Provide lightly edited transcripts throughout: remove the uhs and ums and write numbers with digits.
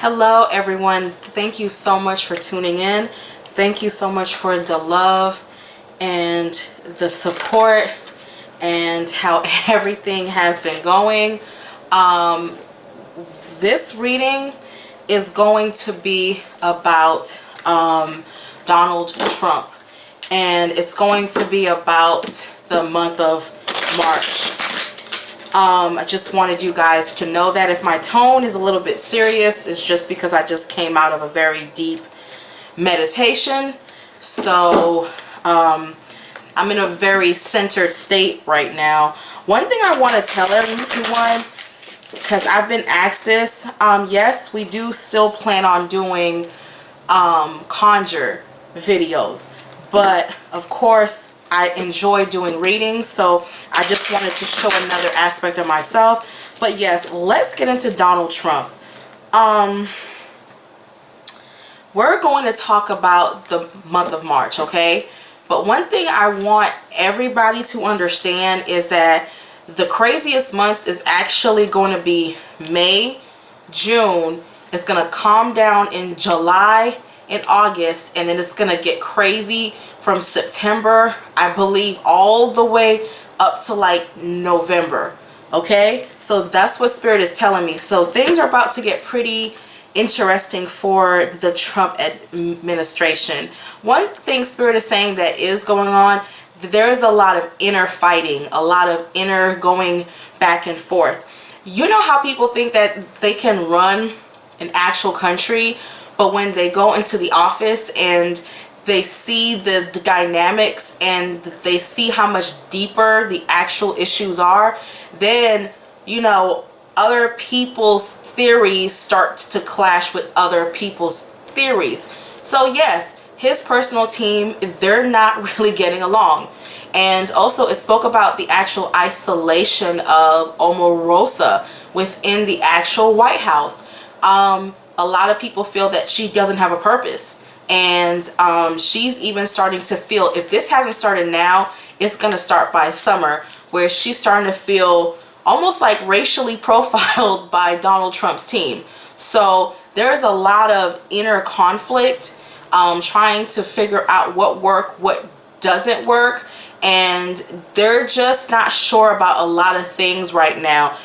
Hello everyone, thank you so much for tuning in. Thank you so much for the love and the support and how everything has been going. This reading is going to be about Donald Trump, and it's going to be about the month of March. I just wanted you guys to know that if my tone is a little bit serious, it's just because I just came out of a very deep meditation. So I'm in a very centered state right now. One thing I want to tell everyone, because I've been asked this, yes, we do still plan on doing conjure videos, but of course I enjoy doing readings, so I just wanted to show another aspect of myself. But yes, let's get into Donald Trump. We're going to talk about the month of March, okay? But one thing I want everybody to understand is that the craziest months is actually going to be May, June. It's going to calm down in July and August, and then it's going to get crazy from September, I believe, all the way up to like November. Okay, so that's what Spirit is telling me. So things are about to get pretty interesting for the Trump administration. One thing Spirit is saying that is going on, there's a lot of inner fighting, a lot of inner going back and forth. You know how people think that they can run an actual country, but when they go into the office and they see the dynamics and they see how much deeper the actual issues are, then, you know, other people's theories start to clash with other people's theories. So yes, his personal team, they're not really getting along. And also it spoke about the actual isolation of Omarosa within the actual White House. A lot of people feel that she doesn't have a purpose. And she's even starting to feel, if this hasn't started now, it's going to start by summer, where she's starting to feel almost like racially profiled by Donald Trump's team. So there's a lot of inner conflict, trying to figure out what doesn't work. And they're just not sure about a lot of things right now.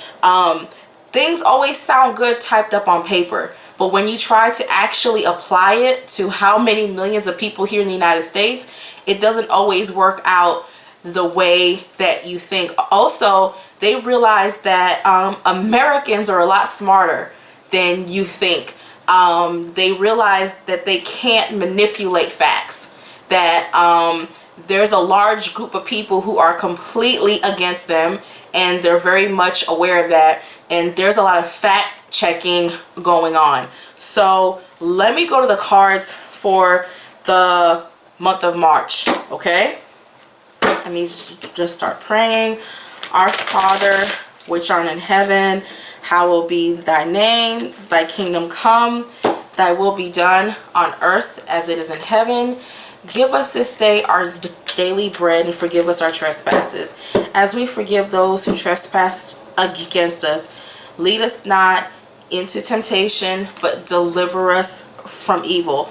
Things always sound good typed up on paper, but when you try to actually apply it to how many millions of people here in the United States, it doesn't always work out the way that you think. Also, they realize that Americans are a lot smarter than you think. They realize that they can't manipulate facts, that there's a large group of people who are completely against them, and they're very much aware of that, and there's a lot of fact checking going on. So let me go to the cards for the month of March, okay? Let me just start praying. Our Father, which art in heaven, hallowed be thy name, thy kingdom come, thy will be done on earth as it is in heaven. Give us this day our daily bread, and forgive us our trespasses, as we forgive those who trespass against us. Lead us not into temptation, but deliver us from evil.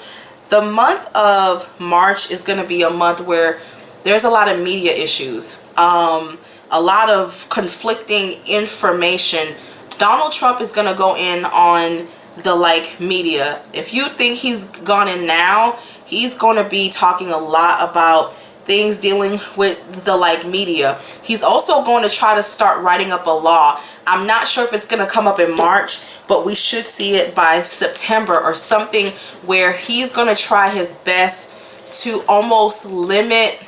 The month of March is going to be a month where there's a lot of media issues, a lot of conflicting information. Donald Trump is going to go in on the media. If you think he's gone in now, he's going to be talking a lot about things dealing with the media. He's also going to try to start writing up a law. I'm not sure if it's going to come up in March, but we should see it by September or something, where he's going to try his best to almost limit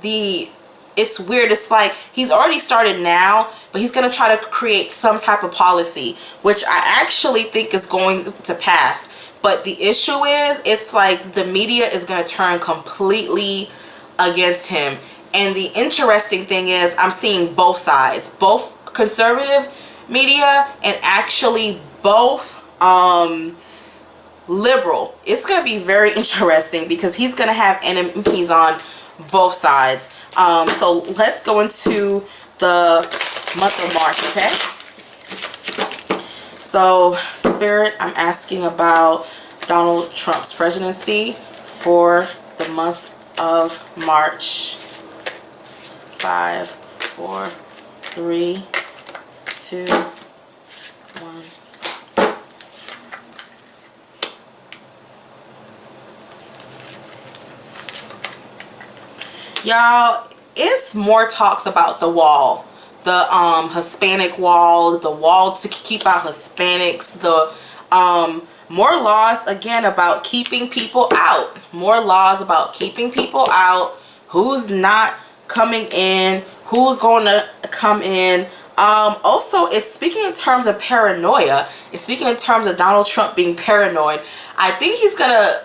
the, it's weird, it's like he's already started now, but he's going to try to create some type of policy, which I actually think is going to pass. But the issue is, it's like the media is going to turn completely against him. And the interesting thing is, I'm seeing both sides, both conservative media and actually both liberal. It's going to be very interesting because he's going to have enemies on both sides. So let's go into the month of March, okay? So, Spirit, I'm asking about Donald Trump's presidency for the month of March. 5, 4, 3, 2, 1, stop. Y'all, it's more talks about the wall. The Hispanic wall, the wall to keep out Hispanics, the more laws again about keeping people out. More laws about keeping people out. Who's not coming in, who's going to come in. Also, it's speaking in terms of paranoia. It's speaking in terms of Donald Trump being paranoid. I think he's gonna,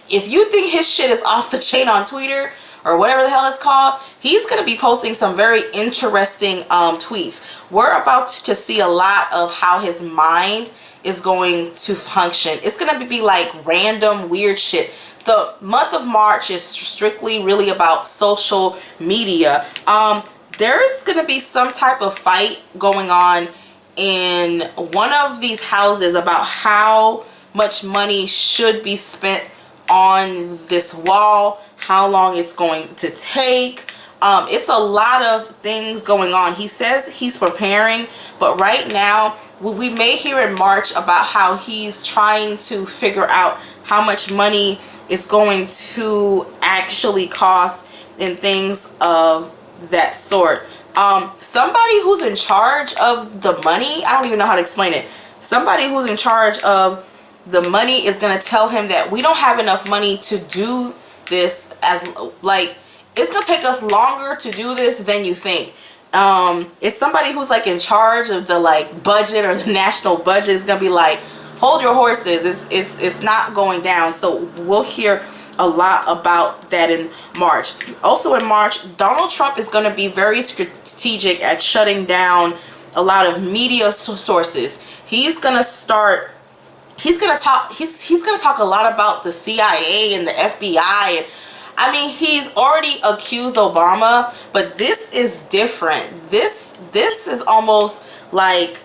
if you think his shit is off the chain on Twitter or whatever the hell it's called, he's going to be posting some very interesting tweets. We're about to see a lot of how his mind is going to function. It's going to be like random weird shit. The month of March is strictly really about social media. There's going to be some type of fight going on in one of these houses about how much money should be spent on this wall, how long it's going to take. It's a lot of things going on. He says he's preparing, but right now we may hear in March about how he's trying to figure out how much money it's going to actually cost and things of that sort. Somebody who's in charge of the money, I don't even know how to explain it. Somebody who's in charge of the money is going to tell him that we don't have enough money to do this, as like it's going to take us longer to do this than you think. It's somebody who's like in charge of the like budget or the national budget is going to be like, hold your horses, it's not going down. So we'll hear a lot about that in March. Also in March, Donald Trump is going to be very strategic at shutting down a lot of media sources. He's going to talk a lot about the CIA and the FBI. I mean, he's already accused Obama, but this is different. This is almost like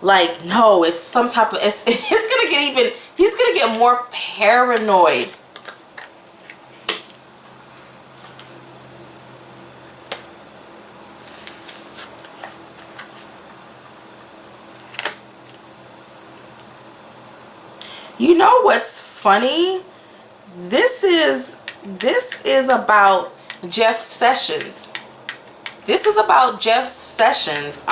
no, it's some type of, he's gonna get more paranoid. You know what's funny? This is about Jeff Sessions. This is about Jeff Sessions.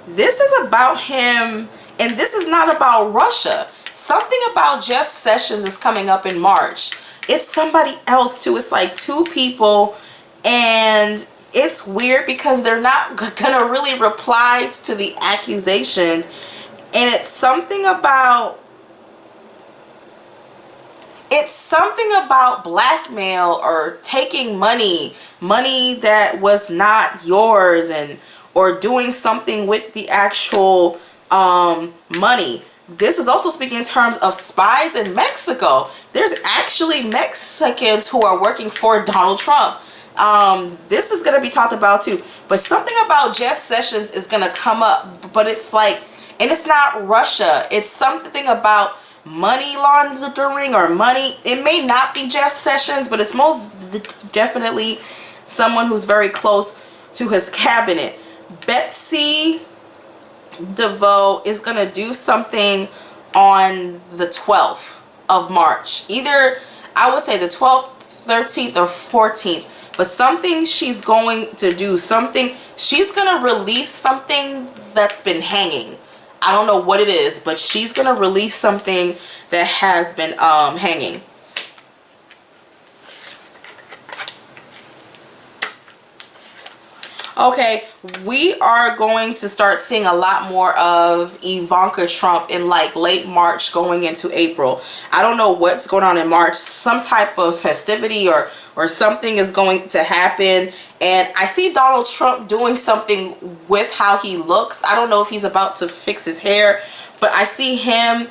This is about him, and this is not about Russia. Something about Jeff Sessions is coming up in March. It's somebody else too. It's like two people, and it's weird because they're not gonna really reply to the accusations, and it's something about blackmail or taking money that was not yours, and or doing something with the actual money. This is also speaking in terms of spies in Mexico. There's actually Mexicans who are working for Donald Trump. This is going to be talked about too. But something about Jeff Sessions is going to come up, but it's like, and it's not Russia. It's something about money laundering or money. It may not be Jeff Sessions, but it's most definitely someone who's very close to his cabinet. Betsy DeVoe is going to do something on the 12th of March. Either, I would say the 12th, 13th, or 14th. But something she's going to do. Something, she's going to release something that's been hanging. I don't know what it is, but she's going to release something that has been hanging. Okay, we are going to start seeing a lot more of Ivanka Trump in like late March going into April. I don't know what's going on in March. Some type of festivity or something is going to happen. And I see Donald Trump doing something with how he looks. I don't know if he's about to fix his hair, but I see him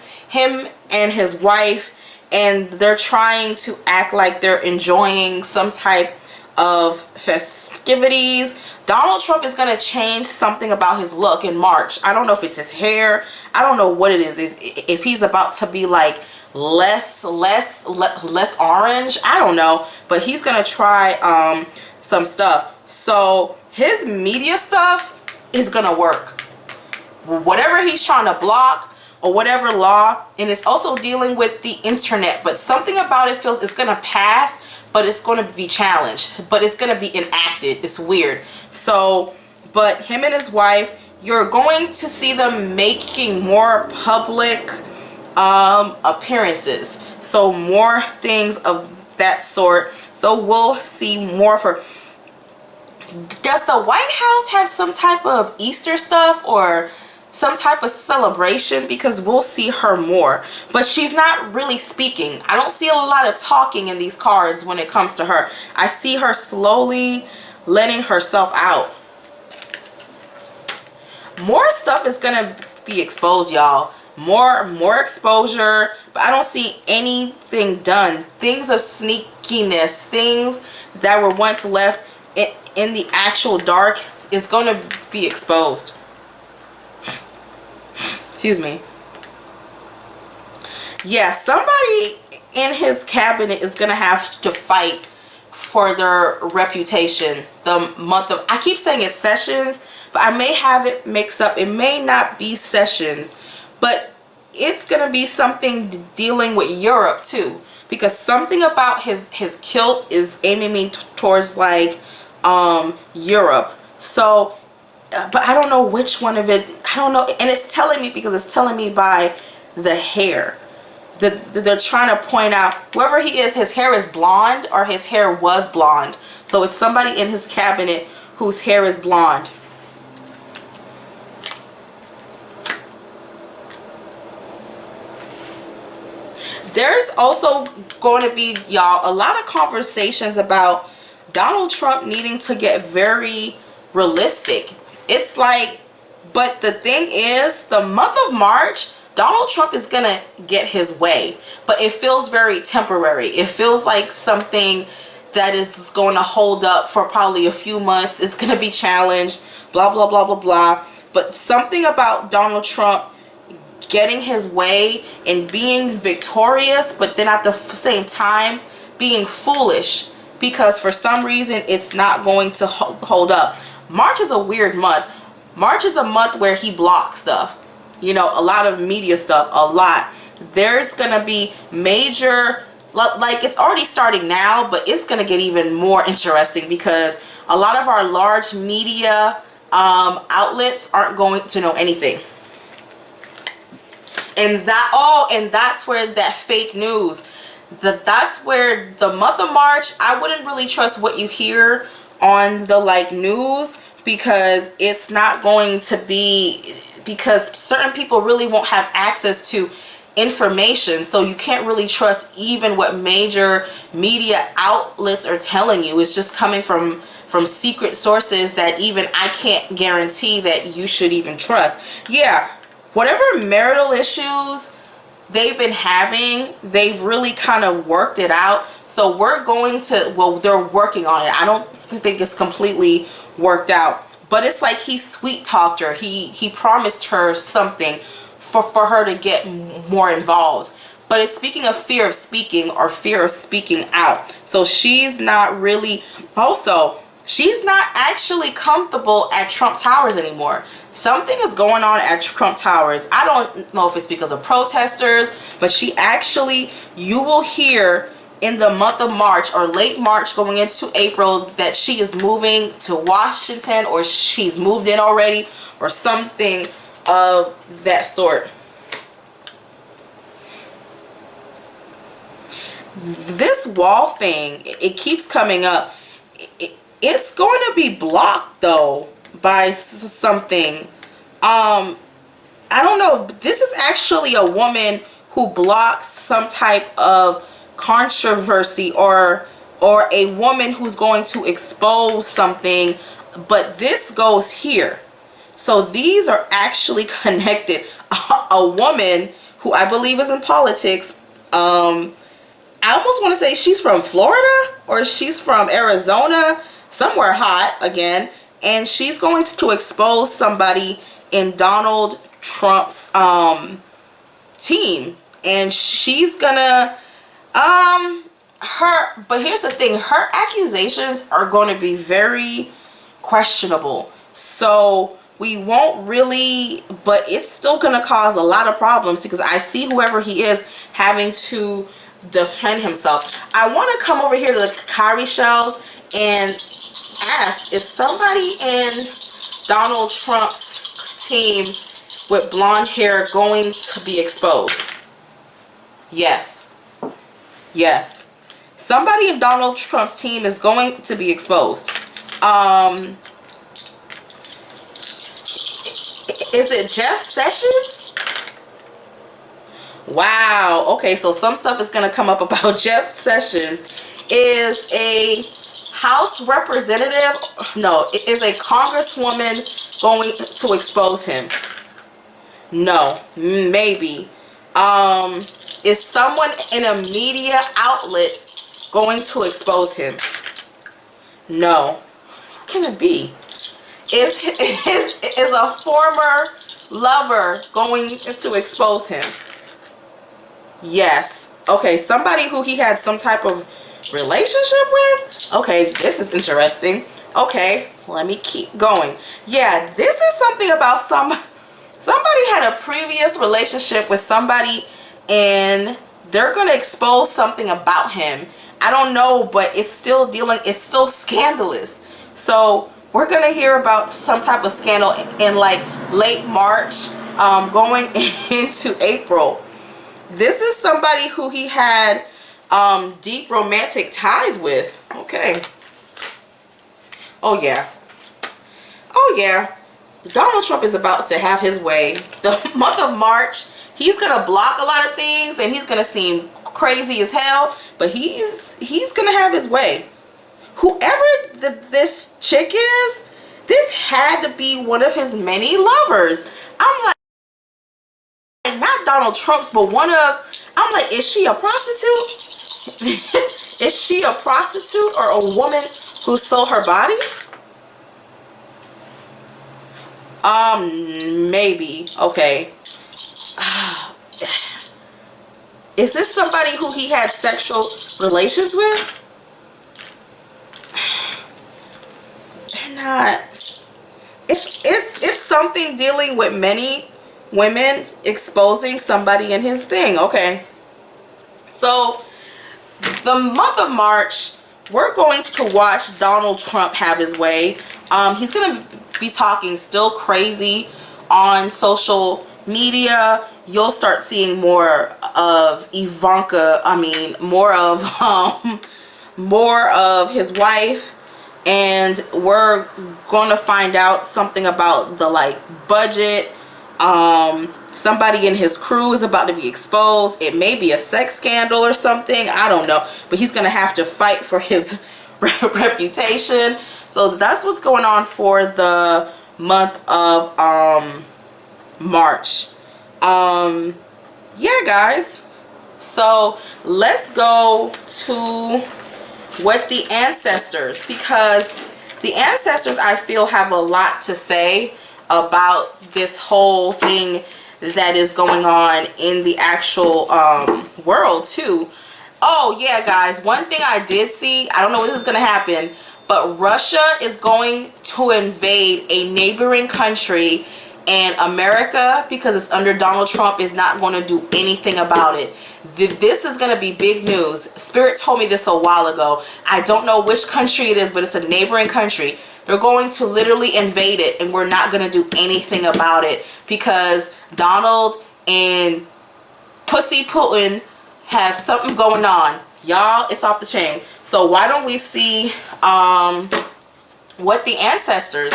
and his wife, and they're trying to act like they're enjoying some type of festivities. Donald Trump is going to change something about his look in March. I don't know if it's his hair. I don't know what it is. If he's about to be like less orange. I don't know. But he's going to try some stuff. So his media stuff is going to work. Whatever he's trying to block or whatever law, and it's also dealing with the internet, but something about it feels it's going to pass, but it's going to be challenged, but it's going to be enacted. It's weird. So, but him and his wife, you're going to see them making more public appearances, so more things of that sort. So we'll see more for. Does the White House have some type of Easter stuff or some type of celebration? Because we'll see her more, but she's not really speaking. I don't see a lot of talking in these cards when it comes to her. I see her slowly letting herself out. More stuff is gonna be exposed, y'all. More exposure, but I don't see anything done. Things of sneakiness, things that were once left in the actual dark is gonna be exposed. Excuse me. Yeah, somebody in his cabinet is gonna have to fight for their reputation. The month of, I keep saying it's Sessions, but I may have it mixed up. It may not be Sessions, but it's gonna be something dealing with Europe too, because something about his kilt is aiming me towards like Europe. So but I don't know which one of it. I don't know, and it's telling me because it's telling me by the hair. They're trying to point out whoever he is, his hair is blonde or his hair was blonde. So it's somebody in his cabinet whose hair is blonde. There's also going to be, y'all, a lot of conversations about Donald Trump needing to get very realistic. It's like, but the thing is, the month of March, Donald Trump is gonna get his way, but it feels very temporary. It feels like something that is going to hold up for probably a few months. It's gonna be challenged, blah blah blah blah blah. But something about Donald Trump getting his way and being victorious, but then at the same time being foolish, because for some reason it's not going to hold up. March is a weird month. March is a month where he blocks stuff. You know, a lot of media stuff, a lot. There's going to be major, like it's already starting now, but it's going to get even more interesting because a lot of our large media outlets aren't going to know anything. And that's where that fake news, that's where the month of March, I wouldn't really trust what you hear on the like news, because it's not going to be, because certain people really won't have access to information, so you can't really trust even what major media outlets are telling you. It's just coming from secret sources that even I can't guarantee that you should even trust. Yeah, whatever marital issues they've been having, they've really kind of worked it out. So we're going to, well, they're working on it. I don't think it's completely worked out, but it's like he sweet talked her. He promised her something for her to get more involved. But it's speaking of fear of speaking or fear of speaking out. So she's not really, also, she's not actually comfortable at Trump Towers anymore. Something is going on at Trump Towers. I don't know if it's because of protesters, but she actually, you will hear in the month of March or late March going into April that she is moving to Washington, or she's moved in already, or something of that sort. This wall thing, it keeps coming up. It's going to be blocked though by something. I don't know. This is actually a woman who blocks some type of controversy, or a woman who's going to expose something, but this goes here. So these are actually connected. A woman who I believe is in politics I almost want to say she's from Florida or she's from Arizona, somewhere hot again, and she's going to expose somebody in Donald Trump's team, and she's gonna but here's the thing, her accusations are going to be very questionable, so we won't really, but it's still going to cause a lot of problems because I see whoever he is having to defend himself. I want to come over here to the cowrie shells and ask, is somebody in Donald Trump's team with blonde hair going to be exposed? Yes. Yes. Somebody in Donald Trump's team is going to be exposed. Is it Jeff Sessions? Wow. Okay, so some stuff is going to come up about Jeff Sessions. Is a House representative, no, is a congresswoman going to expose him? No, maybe. Is someone in a media outlet going to expose him? No. What can it be? Is a former lover going to expose him? Yes. Okay, somebody who he had some type of relationship with? Okay, this is interesting. Okay, let me keep going. Yeah, this is something about somebody had a previous relationship with somebody and they're going to expose something about him. I don't know, but it's still scandalous. So we're going to hear about some type of scandal in like late March, going into April. This is somebody who he had deep romantic ties with. Okay. Oh yeah. Oh yeah. Donald Trump is about to have his way. The month of March, he's going to block a lot of things and he's going to seem crazy as hell, but he's going to have his way. Whoever this chick is, this had to be one of his many lovers. I'm like, not Donald Trump's, but I'm like, is she a prostitute? Is she a prostitute or a woman who sold her body? Maybe. Okay. Is this somebody who he had sexual relations with? They're not. It's something dealing with many women exposing somebody in his thing. Okay. So the month of March, we're going to watch Donald Trump have his way. He's going to be talking still crazy on social media. You'll start seeing more of Ivanka, more of his wife, and we're going to find out something about the budget. Somebody in his crew is about to be exposed. It may be a sex scandal or something, I don't know, but he's going to have to fight for his reputation. So that's what's going on for the month of March. Yeah, guys, so let's go to what the ancestors, because the ancestors, I feel, have a lot to say about this whole thing that is going on in the actual world too. Oh yeah, guys, one thing I did see, I don't know when this is going to happen, but Russia is going to invade a neighboring country, and America, because it's under Donald Trump, is not going to do anything about it. This is going to be big news. Spirit told me this a while ago. I don't know which country it is, but it's a neighboring country. They're going to literally invade it, and we're not going to do anything about it because Donald and Pussy Putin have something going on. Y'all, it's off the chain. So why don't we see what the ancestors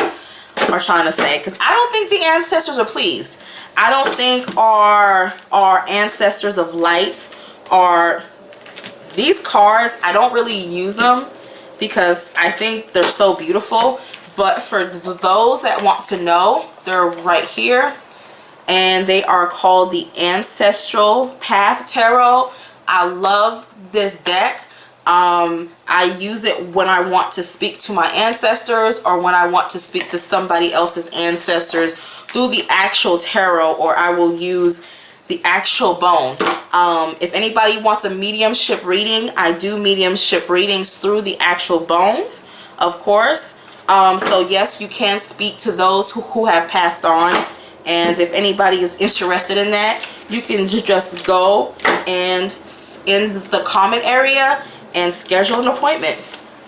are trying to say, because I don't think the ancestors are pleased. I don't think our ancestors of light are these cards. I don't really use them because I think they're so beautiful, but for those that want to know, they're right here, and they are called the Ancestral Path Tarot. I love this deck. I use it when I want to speak to my ancestors or when I want to speak to somebody else's ancestors through the actual tarot, or I will use the actual bone. If anybody wants a mediumship reading, I do mediumship readings through the actual bones, of course. So yes, you can speak to those who have passed on. And if anybody is interested in that, you can just go and in the comment area and schedule an appointment.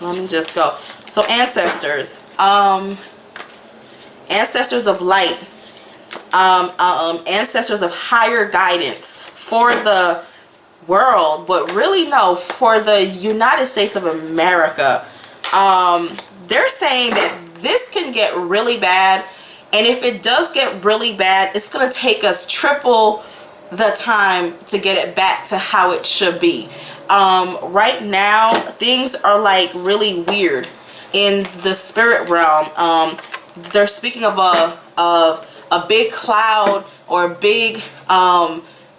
Let me just go. So ancestors, ancestors of light, ancestors of higher guidance for the world, but really no, for the United States of America. They're saying that this can get really bad, and if it does get really bad, it's going to take us triple the time to get it back to how it should be. Right now things are like really weird in the spirit realm. They're speaking of a big cloud, or a big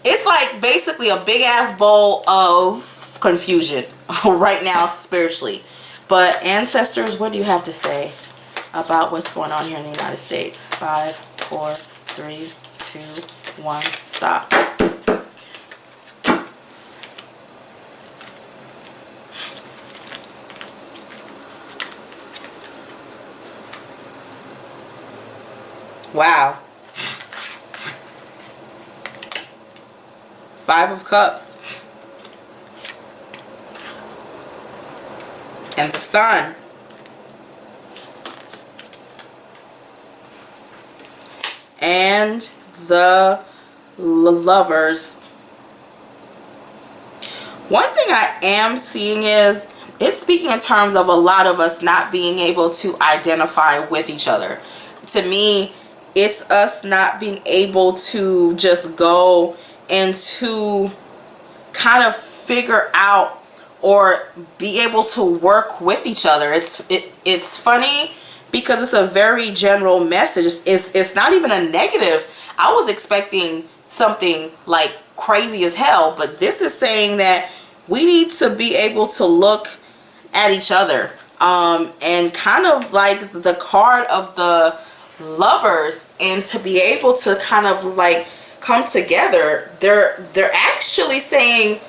it's like basically a big ass bowl of confusion right now spiritually. But ancestors, what do you have to say about what's going on here in the United States? 5, 4, 3, 2, 1, stop. Wow. 5 of Cups. And the Sun. And the Lovers. One thing I am seeing is it's speaking in terms of a lot of us not being able to identify with each other. To me, it's us not being able to just go and to kind of figure out or be able to work with each other. It's funny because it's a very general message. It's not even a negative. I was expecting something like crazy as hell, but this is saying that we need to be able to look at each other, and kind of like the card of the Lovers, and to be able to kind of like come together. They're actually saying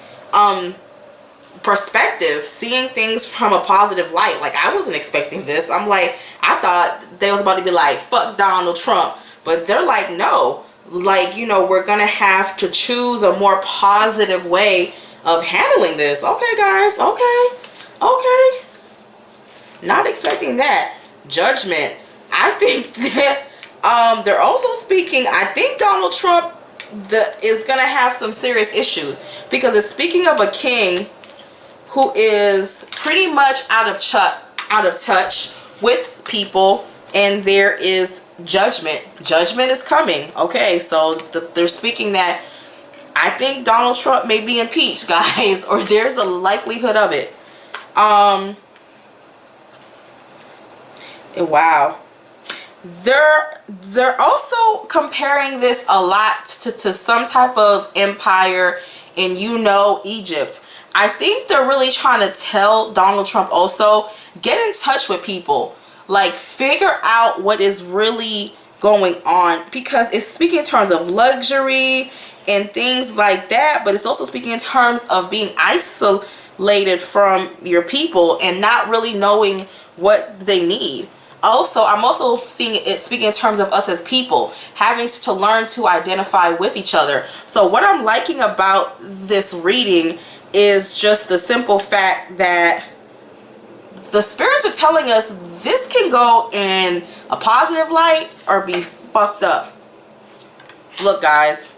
perspective, seeing things from a positive light. Like, I wasn't expecting this. I'm like, I thought they was about to be like, fuck Donald Trump, but they're like, no, like, you know, we're gonna have to choose a more positive way of handling this. Okay guys, okay, not expecting that. Judgment. I think that they're also speaking, I think Donald Trump is going to have some serious issues, because it's speaking of a king who is pretty much out of touch with people, and there is judgment. Judgment is coming. Okay, so they're speaking that I think Donald Trump may be impeached, guys, or there's a likelihood of it. Wow. They're also comparing this a lot to some type of empire in, you know, Egypt. I think they're really trying to tell Donald Trump also, get in touch with people, like figure out what is really going on, because it's speaking in terms of luxury and things like that, but it's also speaking in terms of being isolated from your people and not really knowing what they need. Also, I'm also seeing it speaking in terms of us as people having to learn to identify with each other. So what I'm liking about this reading is just the simple fact that the spirits are telling us this can go in a positive light or be fucked up. Look guys,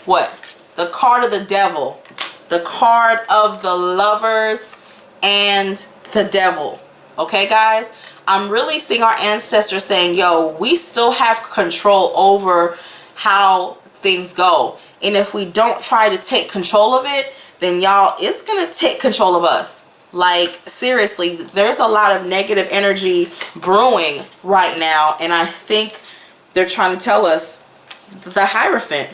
what? The card of the Devil, the card of the Lovers, and the Devil. Okay guys, I'm really seeing our ancestors saying, yo, we still have control over how things go, and if we don't try to take control of it, then y'all, it's gonna take control of us. Like, seriously, there's a lot of negative energy brewing right now, and I think they're trying to tell us the Hierophant.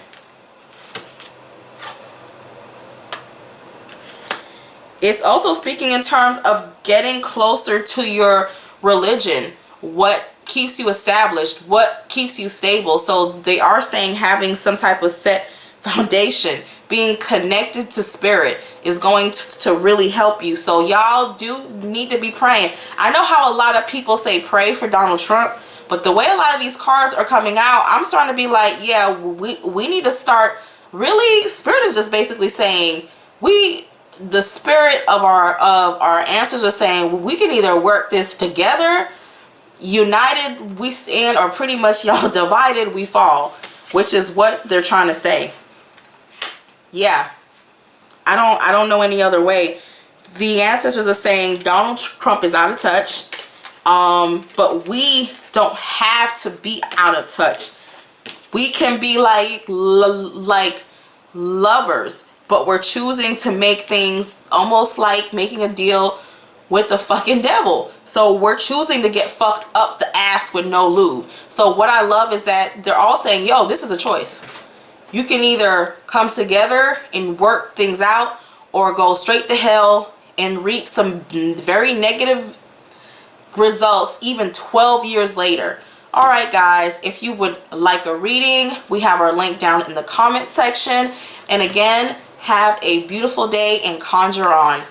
It's also speaking in terms of getting closer to your religion. What keeps you established? What keeps you stable? So they are saying having some type of set foundation, being connected to spirit is going to really help you. So y'all do need to be praying. I know how a lot of people say pray for Donald Trump, but the way a lot of these cards are coming out, I'm starting to be like, yeah, we need to start really, spirit is just basically saying the spirit of our ancestors are saying we can either work this together, united we stand, or pretty much y'all divided we fall, which is what they're trying to say. Yeah, I don't know any other way. The ancestors are saying Donald Trump is out of touch, but we don't have to be out of touch. We can be like lovers, but we're choosing to make things almost like making a deal with the fucking devil. So we're choosing to get fucked up the ass with no lube. So what I love is that they're all saying, yo, this is a choice. You can either come together and work things out, or go straight to hell and reap some very negative results even 12 years later. All right, guys, if you would like a reading, we have our link down in the comment section. And again, have a beautiful day and conjure on.